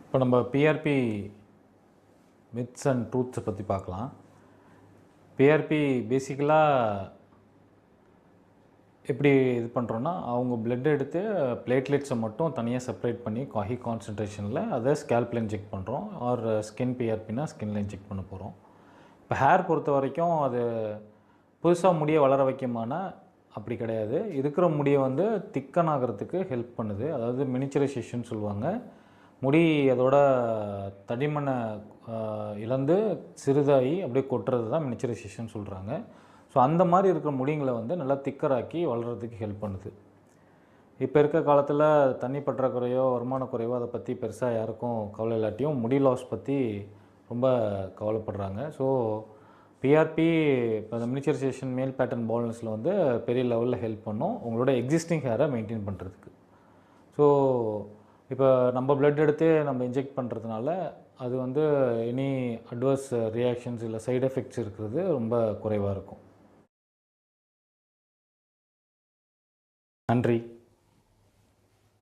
இப்போ நம்ம PRP myths and ட்ரூத்ஸை பற்றி பார்க்கலாம். பிஆர்பி பேசிக்கலாக எப்படி இது பண்ணுறோன்னா, அவங்க பிளட் எடுத்து பிளேட்லெட்ஸை மட்டும் தனியாக செப்பரேட் பண்ணி ஹை கான்சன்ட்ரேஷனில் அதை ஸ்கேல்பில் இன்ஜெக்ட் பண்ணுறோம். ஆர் ஸ்கின் பிஆர்பினா ஸ்கின்னில் இன்ஜெக்ட் பண்ண போகிறோம். இப்போ ஹேர் பொறுத்த வரைக்கும் அது புதுசாக முடியை வளர வைக்குமானா அப்படி கிடையாது. இருக்கிற முடியை வந்து திக்கன் ஆகிறதுக்கு ஹெல்ப் பண்ணுது. அதாவது மினிச்சரைசேஷன் சொல்லுவாங்க. முடி அதோட தடிமனை இழந்து சிறிதாகி அப்படியே கொட்டுறது தான் மினிச்சரைசேஷன் சொல்கிறாங்க. ஸோ அந்த மாதிரி இருக்கிற முடிங்களை வந்து நல்லா திக்கராக்கி வளர்கிறதுக்கு ஹெல்ப் பண்ணுது. இப்போ இருக்க காலத்தில் தண்ணி பற்றாக்குறையோ வருமான குறைவோ அதை பற்றி பெருசாக யாருக்கும் கவலை இல்லாட்டியும் முடி லாஸ் பற்றி ரொம்ப கவலைப்படுறாங்க. ஸோ பிஆர்பி இப்போ இந்த மினிச்சரைசேஷன் மேல் பேட்டர்ன் பால்னஸில் வந்து பெரிய லெவலில் ஹெல்ப் பண்ணும் உங்களோட எக்ஸிஸ்டிங் ஹேரை மெயின்டைன் பண்ணுறதுக்கு. ஸோ இப்போ நம்ம பிளட் எடுத்து நம்ம இன்ஜெக்ட் பண்ணுறதுனால அது வந்து எனி அட்வர்ஸ் ரியாக்ஷன்ஸ் இல்லை சைடு எஃபெக்ட்ஸ் இருக்கிறது ரொம்ப குறைவாக இருக்கும். நன்றி.